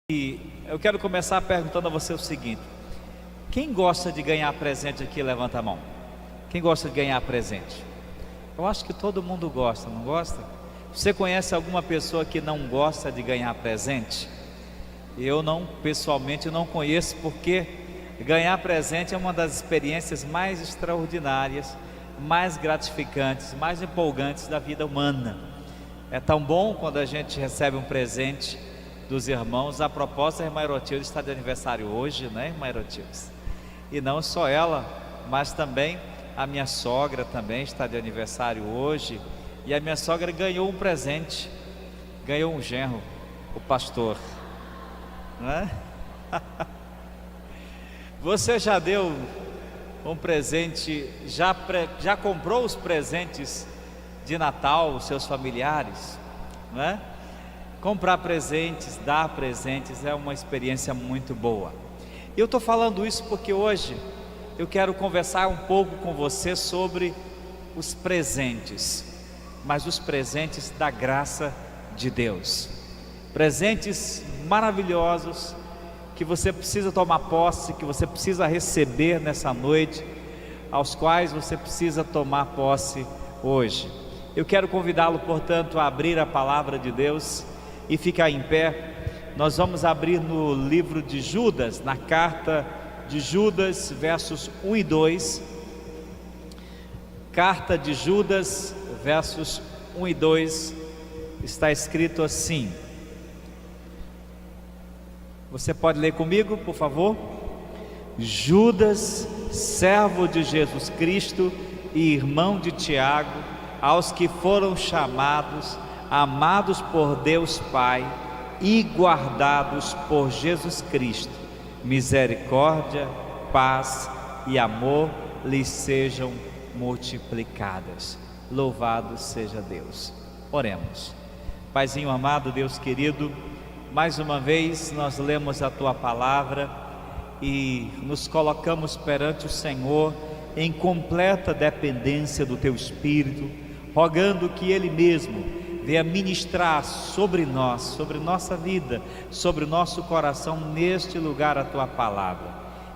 E eu quero começar perguntando a você o seguinte: quem gosta de ganhar presente aqui, levanta a mão. Quem gosta de ganhar presente? Eu acho que todo mundo gosta, não gosta? Você conhece alguma pessoa que não gosta de ganhar presente? Eu não, pessoalmente não conheço, porque ganhar presente é uma das experiências mais extraordinárias, mais gratificantes, mais empolgantes da vida humana. É tão bom quando a gente recebe um presente dos irmãos. A propósito, a irmã Erotilde está de aniversário hoje, né, irmã Erotilde? E não só ela, mas também a minha sogra também está de aniversário hoje. E a minha sogra ganhou um presente, ganhou um genro, o pastor, não é? Você já deu um presente, já comprou os presentes de Natal, os seus familiares, não é? Comprar presentes, dar presentes é uma experiência muito boa. Eu estou falando isso porque hoje eu quero conversar um pouco com você sobre os presentes, mas os presentes da graça de Deus. Presentes maravilhosos que você precisa tomar posse, que você precisa receber nessa noite, aos quais você precisa tomar posse hoje. Eu quero convidá-lo, portanto, a abrir a palavra de Deus e ficar em pé. Nós vamos abrir no livro de Judas, na carta de Judas, versos 1 e 2. Carta de Judas, versos 1 e 2, está escrito assim. Você pode ler comigo, por favor? Judas, servo de Jesus Cristo e irmão de Tiago, aos que foram chamados, amados por Deus Pai e guardados por Jesus Cristo, misericórdia, paz e amor lhes sejam multiplicadas. Louvado seja Deus. Oremos. Paizinho amado, Deus querido, mais uma vez nós lemos a Tua palavra e nos colocamos perante o Senhor em completa dependência do Teu Espírito, rogando que Ele mesmo venha ministrar sobre nós, sobre nossa vida, sobre o nosso coração neste lugar a Tua palavra,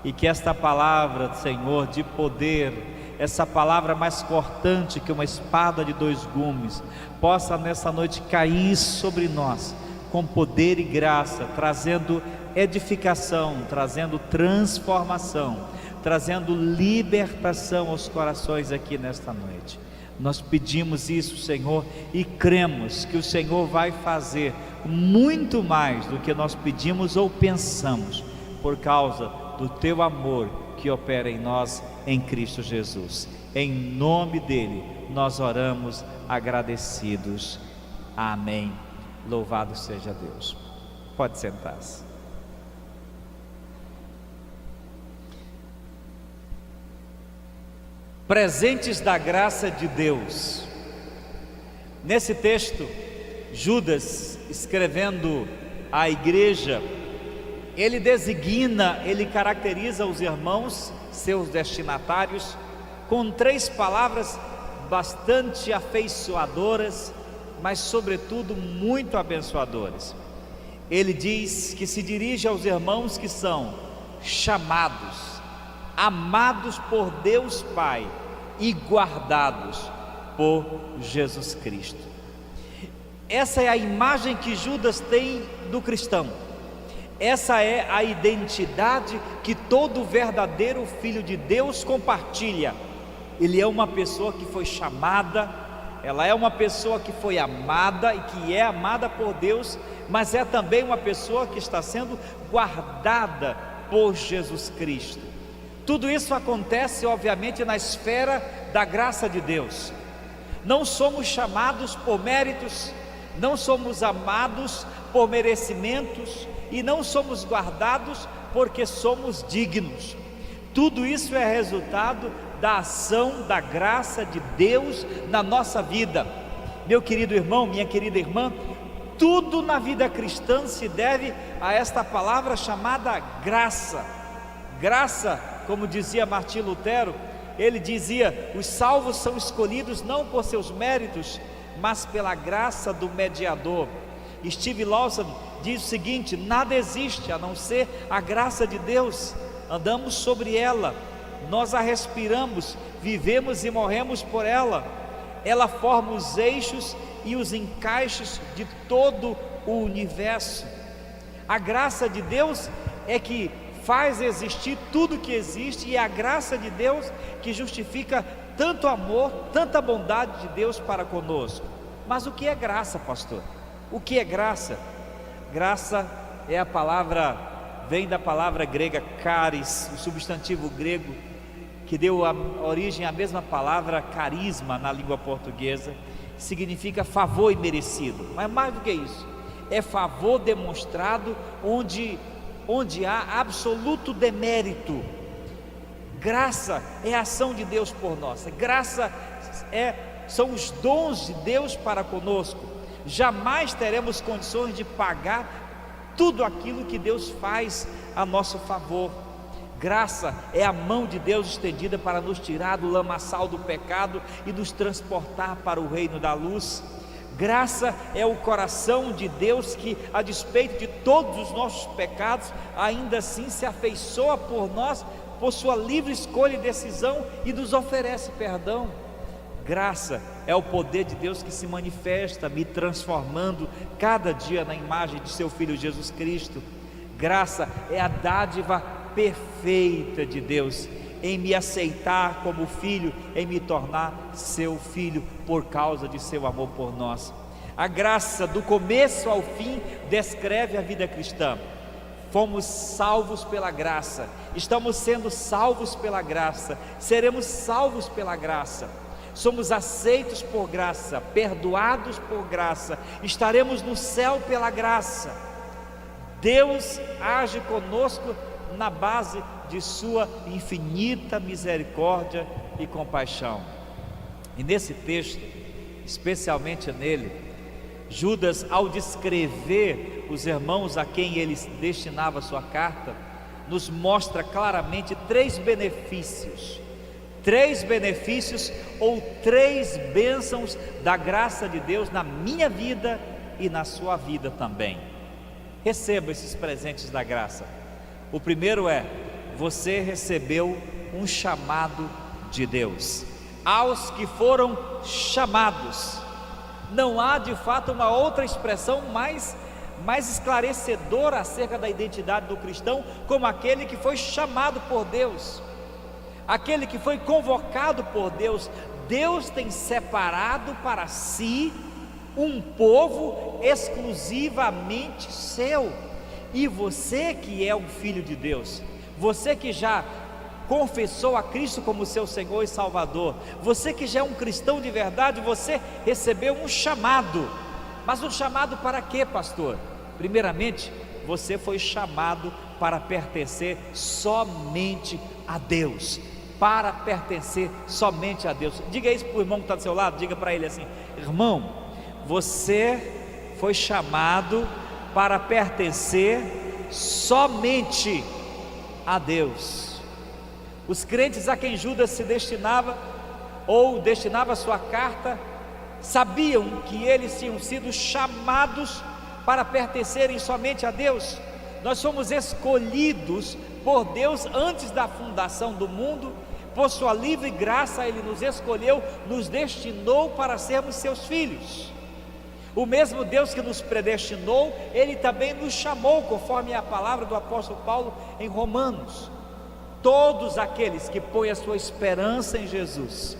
e que esta palavra, Senhor, de poder, essa palavra mais cortante que uma espada de dois gumes, possa nessa noite cair sobre nós com poder e graça, trazendo edificação, trazendo transformação, trazendo libertação aos corações aqui nesta noite. Nós pedimos isso, Senhor, e cremos que o Senhor vai fazer muito mais do que nós pedimos ou pensamos, por causa do Teu amor que opera em nós, em Cristo Jesus. Em nome dEle, nós oramos agradecidos. Amém. Louvado seja Deus. Pode sentar-se. Presentes da graça de Deus. Nesse texto, Judas, escrevendo à igreja, ele designa, ele caracteriza os irmãos, seus destinatários, com 3 palavras bastante afeiçoadoras, mas sobretudo muito abençoadoras. Ele diz que se dirige aos irmãos que são chamados, amados por Deus Pai e guardados por Jesus Cristo. Essa é a imagem que Judas tem do cristão. Essa é a identidade que todo verdadeiro filho de Deus compartilha. Ele é uma pessoa que foi chamada, ela é uma pessoa que foi amada e que é amada por Deus, mas é também uma pessoa que está sendo guardada por Jesus Cristo. Tudo isso acontece, obviamente, na esfera da graça de Deus. Não somos chamados por méritos, não somos amados por merecimentos e não somos guardados porque somos dignos. Tudo isso é resultado da ação da graça de Deus na nossa vida. Meu querido irmão, minha querida irmã, tudo na vida cristã se deve a esta palavra chamada graça. Graça, como dizia Martim Lutero, ele dizia: os salvos são escolhidos não por seus méritos, mas pela graça do mediador. Steve Lawson diz o seguinte: nada existe a não ser a graça de Deus, andamos sobre ela, nós a respiramos, vivemos e morremos por ela, ela forma os eixos e os encaixes de todo o universo. A graça de Deus é que faz existir tudo que existe, e é a graça de Deus que justifica tanto amor, tanta bondade de Deus para conosco. Mas o que é graça, pastor? O que é graça? Graça é a palavra, vem da palavra grega charis, o substantivo grego que deu a origem à mesma palavra carisma na língua portuguesa, significa favor imerecido. Mas mais do que isso, é favor demonstrado onde há absoluto demérito. Graça é a ação de Deus por nós. Graça são os dons de Deus para conosco. Jamais teremos condições de pagar tudo aquilo que Deus faz a nosso favor. Graça é a mão de Deus estendida para nos tirar do lamaçal do pecado e nos transportar para o reino da luz. Graça é o coração de Deus que, a despeito de todos os nossos pecados, ainda assim se afeiçoa por nós, por sua livre escolha e decisão, e nos oferece perdão. Graça é o poder de Deus que se manifesta, me transformando cada dia na imagem de seu Filho Jesus Cristo. Graça é a dádiva perfeita de Deus em me aceitar como filho, em me tornar seu filho por causa de seu amor por nós. A graça, do começo ao fim, descreve a vida cristã. Fomos salvos pela graça, estamos sendo salvos pela graça, seremos salvos pela graça, somos aceitos por graça, perdoados por graça, estaremos no céu pela graça. Deus age conosco na base de sua infinita misericórdia e compaixão. E nesse texto, especialmente nele, Judas, ao descrever os irmãos a quem ele destinava sua carta, nos mostra claramente três benefícios ou três bênçãos da graça de Deus na minha vida e na sua vida também. Receba esses presentes da graça. O primeiro é: você recebeu um chamado de Deus. Aos que foram chamados. Não há de fato uma outra expressão mais esclarecedora acerca da identidade do cristão, como aquele que foi chamado por Deus, aquele que foi convocado por Deus. Deus tem separado para si um povo exclusivamente seu. E você que é um filho de Deus, você que já confessou a Cristo como seu Senhor e Salvador, você que já é um cristão de verdade, você recebeu um chamado. Mas um chamado para quê, pastor? Primeiramente, você foi chamado para pertencer somente a Deus. Para pertencer somente a Deus. Diga isso para o irmão que está do seu lado, diga para ele assim: irmão, você foi chamado para pertencer somente a Deus. Os crentes a quem Judas se destinava, ou destinava sua carta, sabiam que eles tinham sido chamados para pertencerem somente a Deus. Nós somos escolhidos por Deus antes da fundação do mundo. Por sua livre graça Ele nos escolheu, nos destinou para sermos seus filhos. O mesmo Deus que nos predestinou, Ele também nos chamou, conforme a palavra do apóstolo Paulo em Romanos. Todos aqueles que põem a sua esperança em Jesus,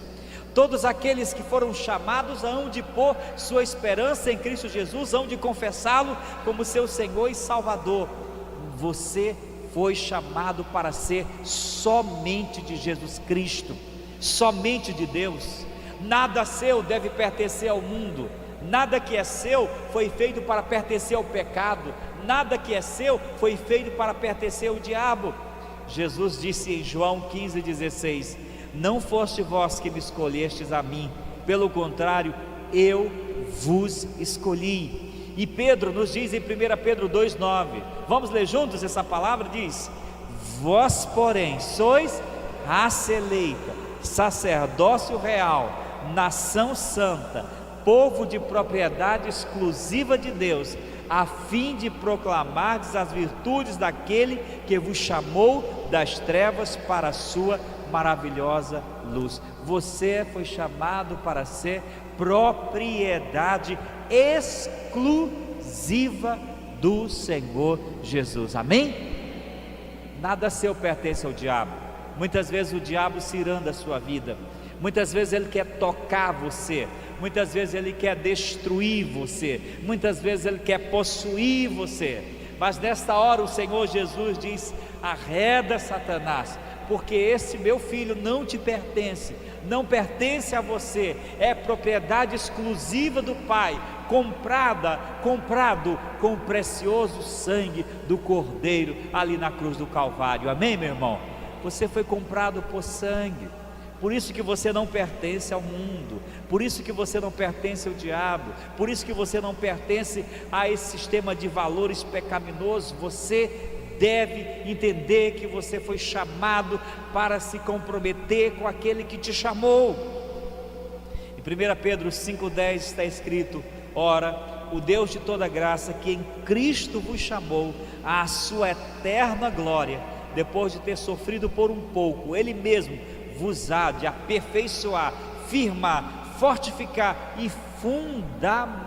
todos aqueles que foram chamados hão de pôr sua esperança em Cristo Jesus, hão de confessá-lo como seu Senhor e Salvador. Você foi chamado para ser somente de Jesus Cristo, somente de Deus. Nada seu deve pertencer ao mundo. Nada que é seu foi feito para pertencer ao pecado. Nada que é seu foi feito para pertencer ao diabo. Jesus disse em João 15,16: não foste vós que me escolhestes a mim, pelo contrário, eu vos escolhi. E Pedro nos diz em 1 Pedro 2,9, vamos ler juntos essa palavra? Diz: vós porém sois raça eleita, sacerdócio real, nação santa, povo de propriedade exclusiva de Deus, a fim de proclamardes as virtudes daquele que vos chamou das trevas para a sua maravilhosa luz. Você foi chamado para ser propriedade exclusiva do Senhor Jesus, amém? Nada seu pertence ao diabo. Muitas vezes o diabo se iranda a sua vida, muitas vezes ele quer tocar você, muitas vezes ele quer destruir você, muitas vezes ele quer possuir você, mas nesta hora o Senhor Jesus diz: arreda Satanás, porque esse meu filho não te pertence, não pertence a você, é propriedade exclusiva do Pai, comprado com o precioso sangue do Cordeiro ali na cruz do Calvário, amém, meu irmão? Você foi comprado por sangue, por isso que você não pertence ao mundo, por isso que você não pertence ao diabo, por isso que você não pertence a esse sistema de valores pecaminosos. Você deve entender que você foi chamado para se comprometer com aquele que te chamou. Em 1 Pedro 5,10 está escrito: ora, o Deus de toda graça, que em Cristo vos chamou à sua eterna glória, depois de ter sofrido por um pouco, Ele mesmo vos há de aperfeiçoar, firmar, fortificar e fundamentar.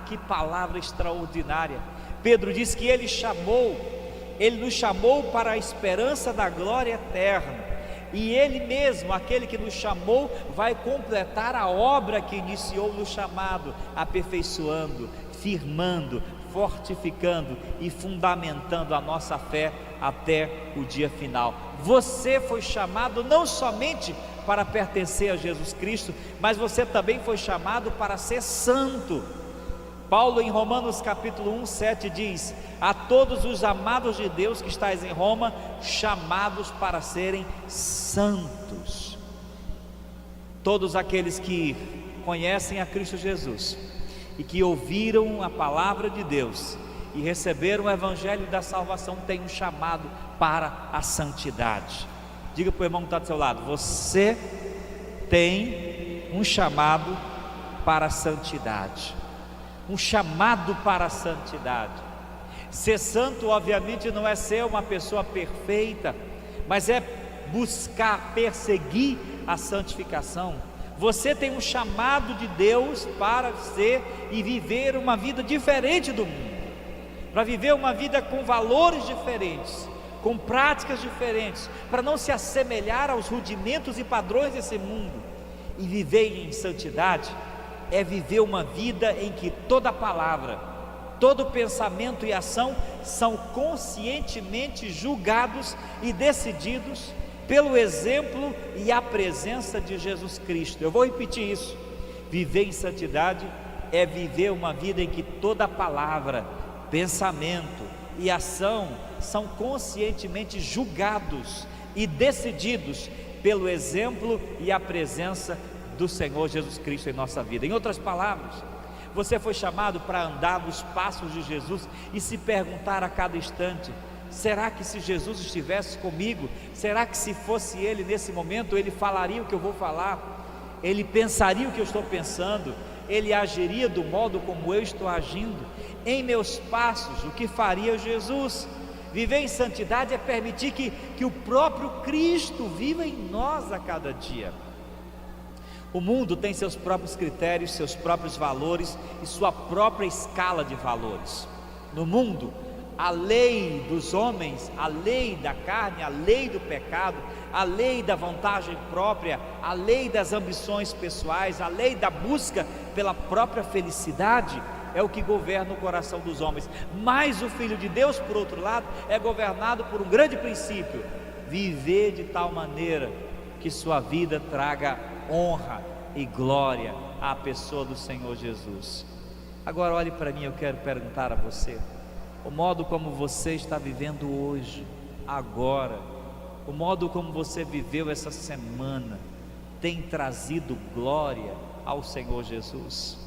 Que palavra extraordinária! Pedro diz que Ele nos chamou para a esperança da glória eterna, e Ele mesmo, aquele que nos chamou, vai completar a obra que iniciou no chamado, aperfeiçoando, firmando, fortificando e fundamentando a nossa fé até o dia final. Você foi chamado não somente para pertencer a Jesus Cristo, mas você também foi chamado para ser santo. Paulo, em Romanos capítulo 1:7 diz: a todos os amados de Deus que estáis em Roma, chamados para serem santos. Todos aqueles que conhecem a Cristo Jesus e que ouviram a palavra de Deus e receberam o evangelho da salvação têm um chamado para a santidade. Diga para o irmão que está do seu lado: você tem um chamado para a santidade. Um chamado para a santidade. Ser santo obviamente não é ser uma pessoa perfeita, mas é buscar, perseguir a santificação. Você tem um chamado de Deus para ser e viver uma vida diferente do mundo, para viver uma vida com valores diferentes, com práticas diferentes, para não se assemelhar aos rudimentos e padrões desse mundo. E viver em santidade é viver uma vida em que toda palavra, todo pensamento e ação são conscientemente julgados e decididos pelo exemplo e a presença de Jesus Cristo. Eu vou repetir isso: viver em santidade é viver uma vida em que toda palavra, pensamento e ação são conscientemente julgados e decididos pelo exemplo e a presença do Senhor Jesus Cristo em nossa vida. Em outras palavras, você foi chamado para andar nos passos de Jesus e se perguntar a cada instante: será que se Jesus estivesse comigo, será que se fosse Ele nesse momento, Ele falaria o que eu vou falar, Ele pensaria o que eu estou pensando, Ele agiria do modo como eu estou agindo? Em meus passos, o que faria Jesus? Viver em santidade é permitir que o próprio Cristo viva em nós a cada dia. O mundo tem seus próprios critérios, seus próprios valores e sua própria escala de valores. No mundo, a lei dos homens, a lei da carne, a lei do pecado, a lei da vantagem própria, a lei das ambições pessoais, a lei da busca pela própria felicidade é o que governa o coração dos homens. Mas o Filho de Deus, por outro lado, é governado por um grande princípio: viver de tal maneira que sua vida traga honra e glória à pessoa do Senhor Jesus. Agora olhe para mim, eu quero perguntar a você: o modo como você está vivendo hoje, agora, o modo como você viveu essa semana, tem trazido glória ao Senhor Jesus?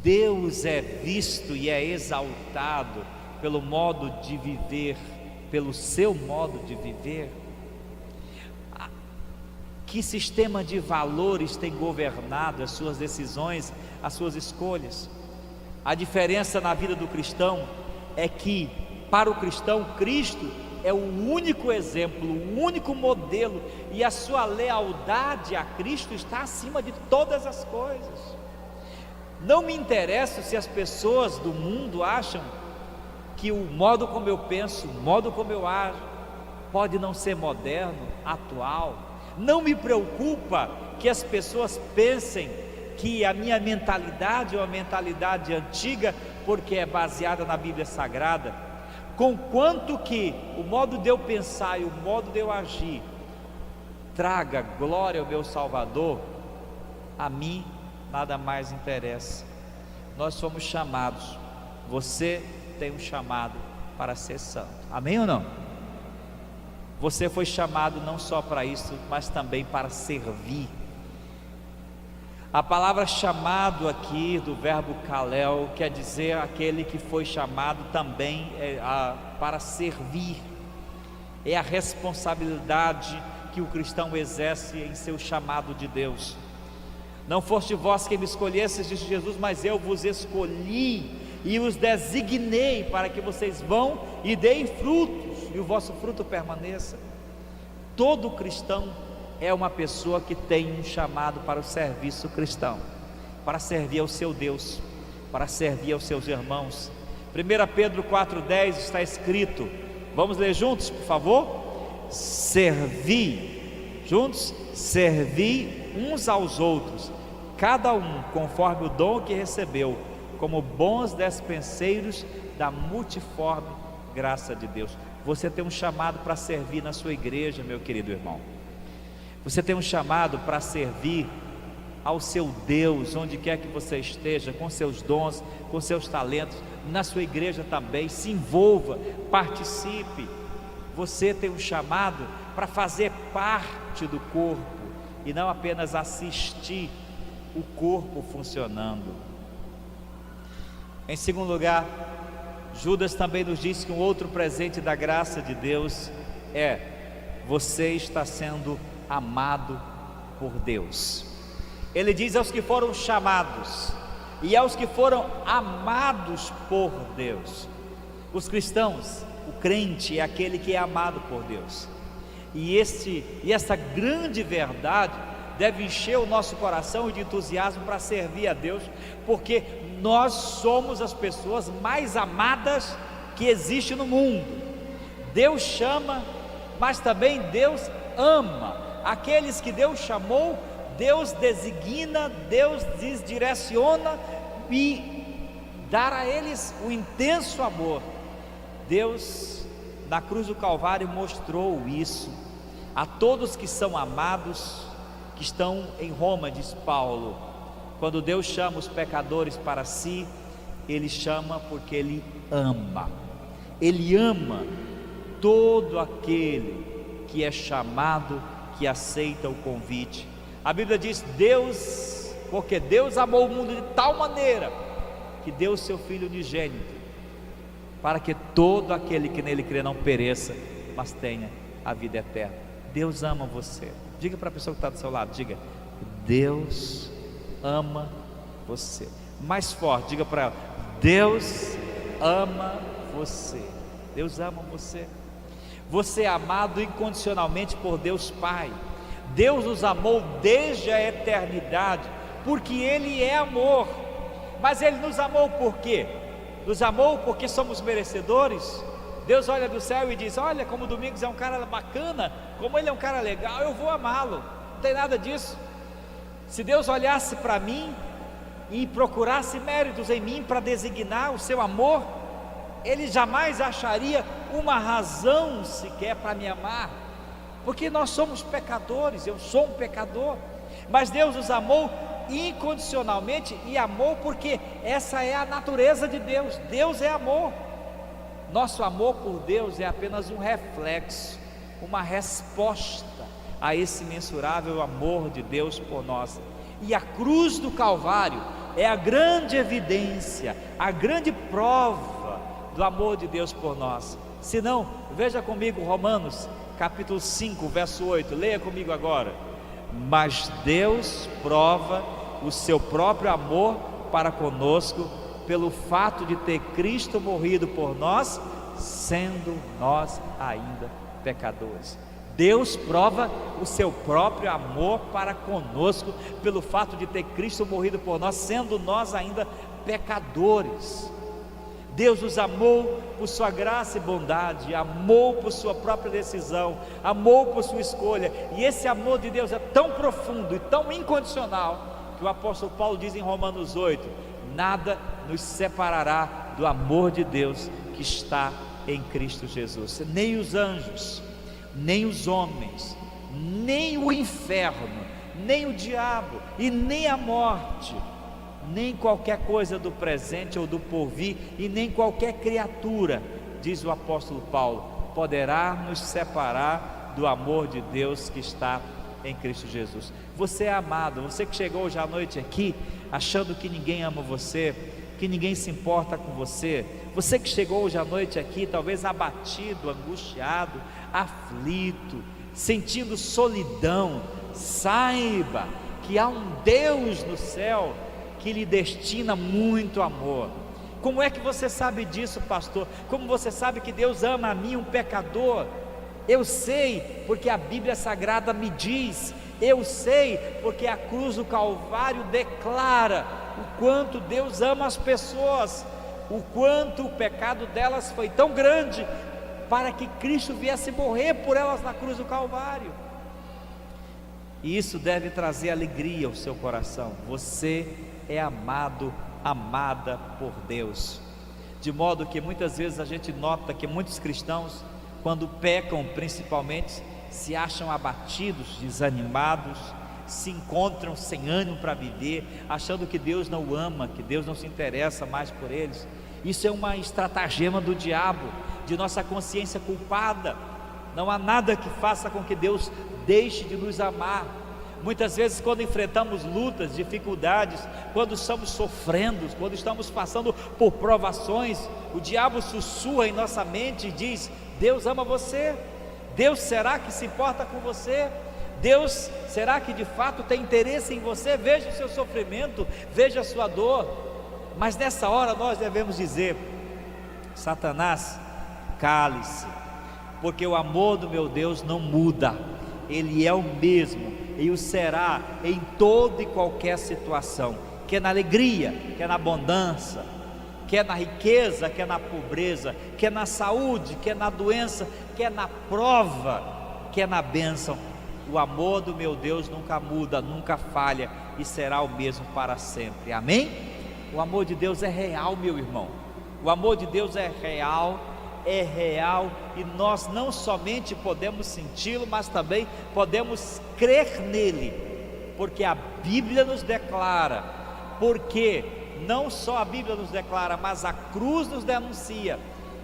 Deus é visto e é exaltado pelo modo de viver, pelo seu modo de viver? Que sistema de valores tem governado as suas decisões, as suas escolhas? A diferença na vida do cristão é que, para o cristão, Cristo é o único exemplo, o único modelo, e a sua lealdade a Cristo está acima de todas as coisas. Não me interessa se as pessoas do mundo acham que o modo como eu penso, o modo como eu ajo, pode não ser moderno, atual. Não me preocupa que as pessoas pensem que a minha mentalidade é uma mentalidade antiga, porque é baseada na Bíblia Sagrada, conquanto que o modo de eu pensar e o modo de eu agir traga glória ao meu Salvador, a mim nada mais interessa. Nós somos chamados, você tem um chamado para ser santo, amém ou não? Você foi chamado não só para isso, mas também para servir. A palavra chamado aqui, do verbo kalel, quer dizer aquele que foi chamado também para servir. É a responsabilidade que o cristão exerce em seu chamado de Deus. Não foste vós quem me escolhestes, disse Jesus, mas eu vos escolhi e os designei para que vocês vão e deem frutos, e o vosso fruto permaneça. Todo cristão é uma pessoa que tem um chamado para o serviço cristão, para servir ao seu Deus, para servir aos seus irmãos. 1 Pedro 4,10 está escrito, vamos ler juntos, por favor? Servi, juntos, servi uns aos outros, cada um conforme o dom que recebeu, como bons despenseiros da multiforme graça de Deus. Você tem um chamado para servir na sua igreja, meu querido irmão. Você tem um chamado para servir ao seu Deus, onde quer que você esteja, com seus dons, com seus talentos, na sua igreja também. Se envolva, participe. Você tem um chamado para fazer parte do corpo e não apenas assistir o corpo funcionando. Em segundo lugar, Judas também nos diz que um outro presente da graça de Deus é: você está sendo amado por Deus. Ele diz aos que foram chamados e aos que foram amados por Deus. Os cristãos, o crente é aquele que é amado por Deus, e essa grande verdade deve encher o nosso coração de entusiasmo para servir a Deus, porque nós somos as pessoas mais amadas que existe no mundo. Deus chama, mas também Deus ama. Aqueles que Deus chamou, Deus designa, Deus direciona e dá a eles o intenso amor. Deus, na cruz do Calvário, mostrou isso a todos que são amados, que estão em Roma, diz Paulo. Quando Deus chama os pecadores para si, Ele chama porque Ele ama. Ele ama todo aquele que é chamado, que aceita o convite. A Bíblia diz: Deus, porque Deus amou o mundo de tal maneira que deu o seu Filho unigênito, para que todo aquele que nele crê não pereça, mas tenha a vida eterna. Deus ama você. Diga para a pessoa que está do seu lado, diga: Deus ama você. Mais forte, diga para ela: Deus ama você. Deus ama você. Você é amado incondicionalmente por Deus Pai. Deus nos amou desde a eternidade, porque Ele é amor. Mas Ele nos amou por quê? Nos amou porque somos merecedores? Deus olha do céu e diz: olha como o Domingos é um cara bacana, como ele é um cara legal, eu vou amá-lo. Não tem nada disso. Se Deus olhasse para mim e procurasse méritos em mim para designar o seu amor, Ele jamais acharia uma razão sequer para me amar, porque nós somos pecadores, eu sou um pecador. Mas Deus nos amou incondicionalmente, e amou porque essa é a natureza de Deus. Deus é amor. Nosso amor por Deus é apenas um reflexo, uma resposta a esse imensurável amor de Deus por nós. E a cruz do Calvário é a grande evidência, a grande prova do amor de Deus por nós. Se não, veja comigo Romanos capítulo 5, verso 8, leia comigo agora. Mas Deus prova o seu próprio amor para conosco pelo fato de ter Cristo morrido por nós, sendo nós ainda pecadores. Deus prova o seu próprio amor para conosco pelo fato de ter Cristo morrido por nós, sendo nós ainda pecadores. Deus nos amou por sua graça e bondade, amou por sua própria decisão, amou por sua escolha, e esse amor de Deus é tão profundo e tão incondicional, que o apóstolo Paulo diz em Romanos 8, nada nos separará do amor de Deus que está em Cristo Jesus, nem os anjos, nem os homens, nem o inferno, nem o diabo e nem a morte, nem qualquer coisa do presente ou do porvir, e nem qualquer criatura, diz o apóstolo Paulo, poderá nos separar do amor de Deus que está em Cristo Jesus. Você é amado, você que chegou hoje à noite aqui, achando que ninguém ama você, que ninguém se importa com você, você que chegou hoje à noite aqui, talvez abatido, angustiado, aflito, sentindo solidão, saiba que há um Deus no céu que lhe destina muito amor. Como é que você sabe disso, pastor? Como você sabe que Deus ama a mim, um pecador? Eu sei, porque a Bíblia Sagrada me diz. Eu sei, porque a cruz do Calvário declara o quanto Deus ama as pessoas, o quanto o pecado delas foi tão grande, para que Cristo viesse morrer por elas na cruz do Calvário. E isso deve trazer alegria ao seu coração. Você é amado, amada por Deus, de modo que muitas vezes a gente nota que muitos cristãos, quando pecam principalmente, se acham abatidos, desanimados, se encontram sem ânimo para viver, achando que Deus não o ama, que Deus não se interessa mais por eles. Isso é uma estratagema do diabo, de nossa consciência culpada. Não há nada que faça com que Deus deixe de nos amar. Muitas vezes, quando enfrentamos lutas, dificuldades, quando estamos sofrendo, quando estamos passando por provações, o diabo sussurra em nossa mente e diz: Deus ama você, Deus será que se importa com você, Deus será que de fato tem interesse em você? Veja o seu sofrimento, veja a sua dor. Mas nessa hora nós devemos dizer: Satanás, cale-se, porque o amor do meu Deus não muda, Ele é o mesmo e o será em toda e qualquer situação, quer na alegria, quer na abundância, quer na riqueza, quer na pobreza, quer na saúde, quer na doença, quer na prova, quer na bênção. O amor do meu Deus nunca muda, nunca falha e será o mesmo para sempre. Amém? O amor de Deus é real, meu irmão. O amor de Deus é real, e nós não somente podemos senti-lo, mas também podemos crer nele, porque a Bíblia nos declara, porque não só a Bíblia nos declara, mas a cruz nos denuncia,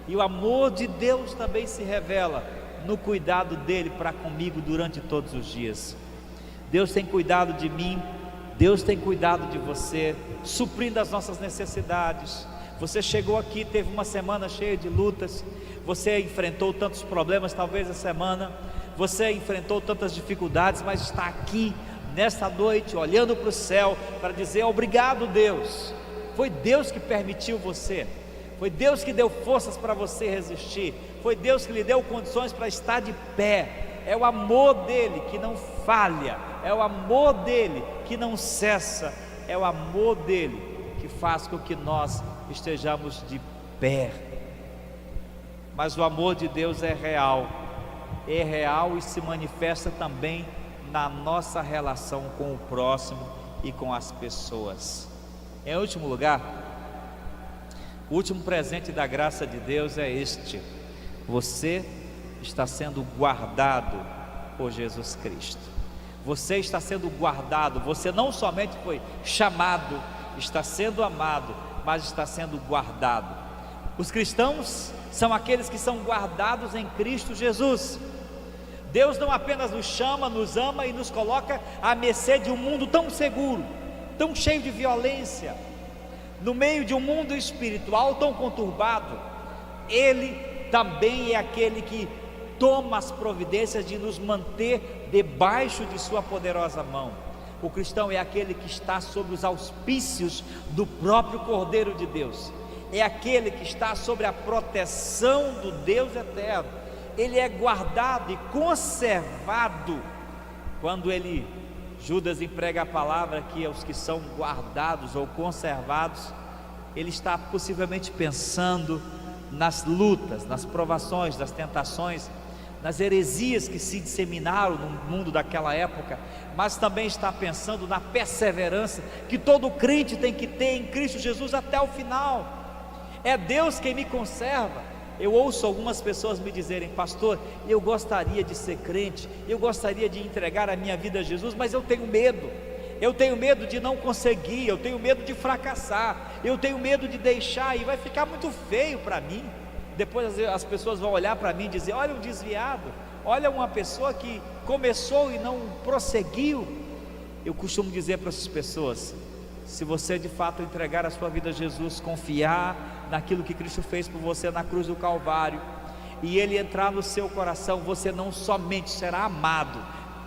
e o amor de Deus também se revela no cuidado dele para comigo durante todos os dias. Deus tem cuidado de mim, Deus tem cuidado de você, suprindo as nossas necessidades. Você chegou aqui, teve uma semana cheia de lutas, você enfrentou tantos problemas, talvez essa semana, você enfrentou tantas dificuldades, mas está aqui, nesta noite, olhando para o céu, para dizer: obrigado Deus, foi Deus que permitiu você, foi Deus que deu forças para você resistir, foi Deus que lhe deu condições para estar de pé. É o amor dele que não falha, é o amor dele que não cessa, é o amor dele que faz com que nós estejamos de pé. Mas o amor de Deus é real e se manifesta também na nossa relação com o próximo e com as pessoas. Em último lugar, o último presente da graça de Deus é este: você está sendo guardado por Jesus Cristo. Você está sendo guardado, você não somente foi chamado, está sendo amado, mas está sendo guardado. Os cristãos são aqueles que são guardados em Cristo Jesus. Deus não apenas nos chama, nos ama e nos coloca à mercê de um mundo tão seguro, tão cheio de violência, no meio de um mundo espiritual tão conturbado. Ele também é aquele que toma as providências de nos manter debaixo de sua poderosa mão. O cristão é aquele que está sob os auspícios do próprio Cordeiro de Deus, é aquele que está sob a proteção do Deus eterno. Ele é guardado e conservado. Quando Judas emprega a palavra aqui aos que são guardados ou conservados, ele está possivelmente pensando nas lutas, nas provações, nas tentações, nas heresias que se disseminaram no mundo daquela época, mas também está pensando na perseverança que todo crente tem que ter em Cristo Jesus até o final. É Deus quem me conserva. Eu ouço algumas pessoas me dizerem: pastor, eu gostaria de ser crente, eu gostaria de entregar a minha vida a Jesus, mas eu tenho medo de não conseguir, eu tenho medo de fracassar, eu tenho medo de deixar, e vai ficar muito feio para mim. Depois as pessoas vão olhar para mim e dizer: olha um desviado, olha uma pessoa que começou e não prosseguiu. Eu costumo dizer para essas pessoas: se você de fato entregar a sua vida a Jesus, confiar naquilo que Cristo fez por você na cruz do Calvário, e Ele entrar no seu coração, você não somente será amado,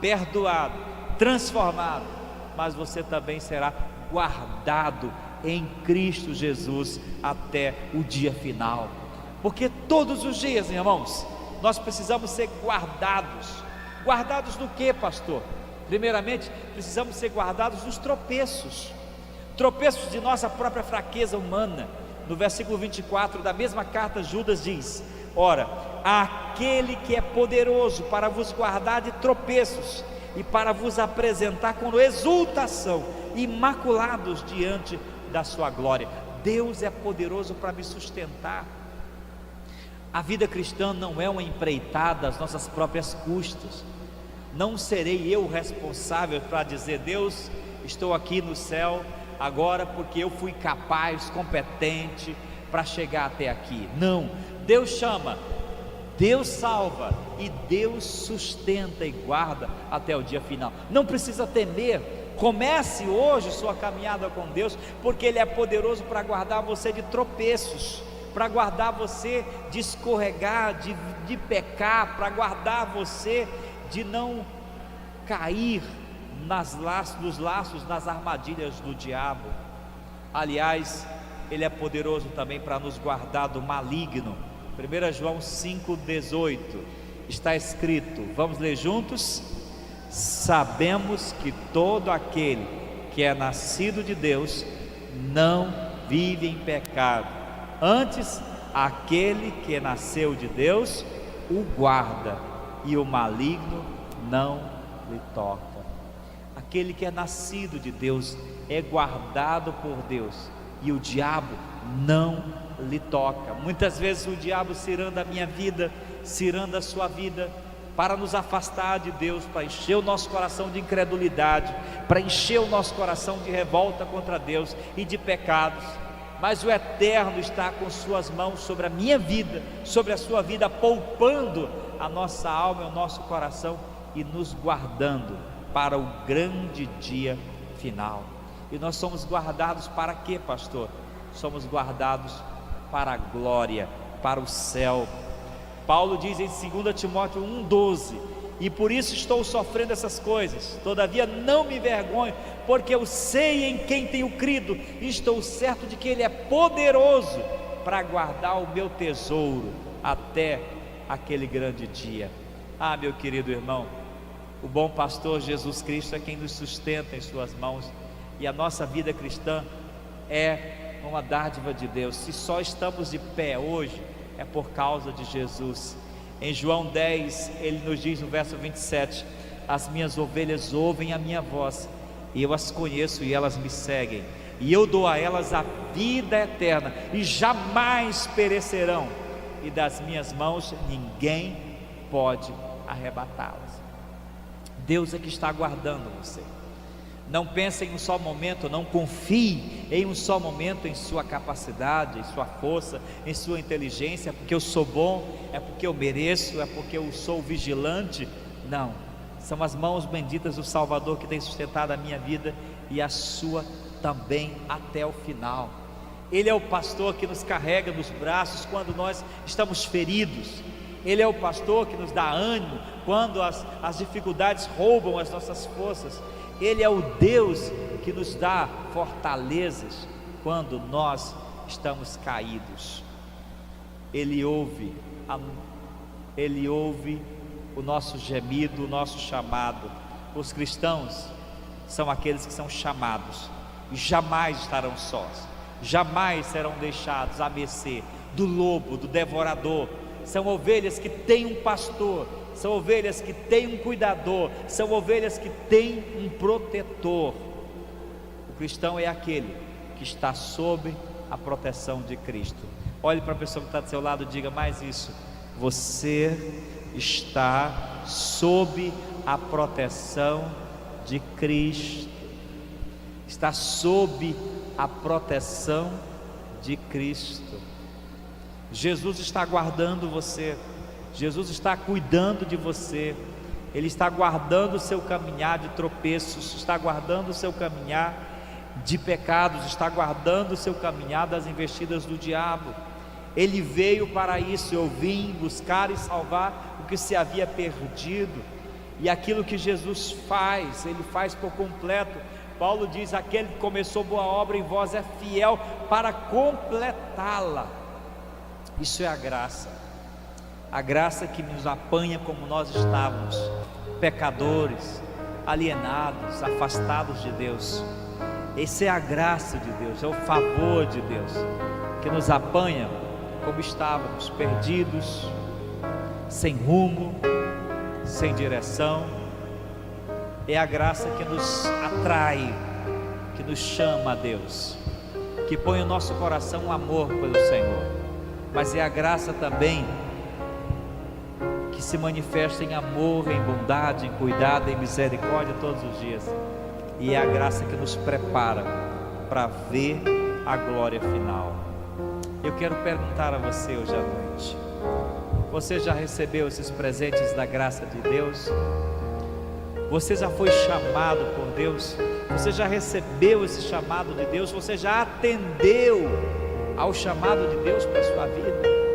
perdoado, transformado, mas você também será guardado em Cristo Jesus até o dia final. Porque todos os dias, irmãos, nós precisamos ser guardados. Guardados do que, pastor? Primeiramente, precisamos ser guardados dos tropeços de nossa própria fraqueza humana. No versículo 24 da mesma carta, Judas diz: ora, aquele que é poderoso para vos guardar de tropeços e para vos apresentar com exultação, imaculados diante da sua glória. Deus é poderoso para me sustentar. A vida cristã não é uma empreitada às nossas próprias custas. Não serei eu responsável para dizer: Deus, estou aqui no céu agora porque eu fui capaz, competente para chegar até aqui. Não, Deus chama, Deus salva e Deus sustenta e guarda até o dia final. Não precisa temer. Comece hoje sua caminhada com Deus, porque Ele é poderoso para guardar você de tropeços, para guardar você de escorregar, de pecar, para guardar você de não cair nos laços, nas armadilhas do diabo. Aliás, Ele é poderoso também para nos guardar do maligno. 1 João 5,18 está escrito, vamos ler juntos? Sabemos que todo aquele que é nascido de Deus não vive em pecado, antes aquele que nasceu de Deus o guarda, e o maligno não lhe toca. Aquele que é nascido de Deus é guardado por Deus, e o diabo não lhe toca. Muitas vezes o diabo ciranda a minha vida, ciranda a sua vida, para nos afastar de Deus, para encher o nosso coração de incredulidade, para encher o nosso coração de revolta contra Deus e de pecados. Mas o Eterno está com suas mãos sobre a minha vida, sobre a sua vida, poupando a nossa alma e o nosso coração e nos guardando para o grande dia final. E nós somos guardados para quê, pastor? Somos guardados para a glória, para o céu. Paulo diz em 2 Timóteo 1,12: e por isso estou sofrendo essas coisas, todavia não me envergonho, porque eu sei em quem tenho crido, e estou certo de que Ele é poderoso para guardar o meu tesouro até aquele grande dia. Ah, meu querido irmão, o bom pastor Jesus Cristo é quem nos sustenta em suas mãos, e a nossa vida cristã é uma dádiva de Deus. Se só estamos de pé hoje, é por causa de Jesus. Em João 10, ele nos diz no verso 27: as minhas ovelhas ouvem a minha voz, e eu as conheço e elas me seguem, e eu dou a elas a vida eterna, e jamais perecerão, e das minhas mãos ninguém pode arrebatá-las. Deus é que está guardando você. Não pense em um só momento, não confie em um só momento em sua capacidade, em sua força, em sua inteligência, é porque eu sou bom, é porque eu mereço, é porque eu sou vigilante. Não, são as mãos benditas do Salvador que tem sustentado a minha vida e a sua também até o final. Ele é o pastor que nos carrega nos braços quando nós estamos feridos. Ele é o pastor que nos dá ânimo quando as dificuldades roubam as nossas forças. Ele é o Deus que nos dá fortalezas quando nós estamos caídos. Ele ouve o nosso gemido, o nosso chamado. Os cristãos são aqueles que são chamados e jamais estarão sós, jamais serão deixados à mercê do lobo, do devorador. São ovelhas que têm um pastor, são ovelhas que têm um cuidador, são ovelhas que têm um protetor. O cristão é aquele que está sob a proteção de Cristo. Olhe para a pessoa que está do seu lado e diga mais isso: você está sob a proteção de Cristo. Está sob a proteção de Cristo. Jesus está guardando você, Jesus está cuidando de você, Ele está guardando o seu caminhar de tropeços, está guardando o seu caminhar de pecados, está guardando o seu caminhar das investidas do diabo. Ele veio para isso. Eu vim buscar e salvar o que se havia perdido. E aquilo que Jesus faz, Ele faz por completo. Paulo diz: aquele que começou boa obra em vós é fiel para completá-la. Isso é a graça que nos apanha como nós estávamos, pecadores, alienados, afastados de Deus. Essa é a graça de Deus, é o favor de Deus, que nos apanha como estávamos, perdidos, sem rumo, sem direção. É a graça que nos atrai, que nos chama a Deus, que põe no nosso coração um amor pelo Senhor. Mas é a graça também que se manifesta em amor, em bondade, em cuidado, em misericórdia todos os dias. E é a graça que nos prepara para ver a glória final. Eu quero perguntar a você hoje à noite: você já recebeu esses presentes da graça de Deus? Você já foi chamado por Deus? Você já recebeu esse chamado de Deus? Você já atendeu ao chamado de Deus para a sua vida?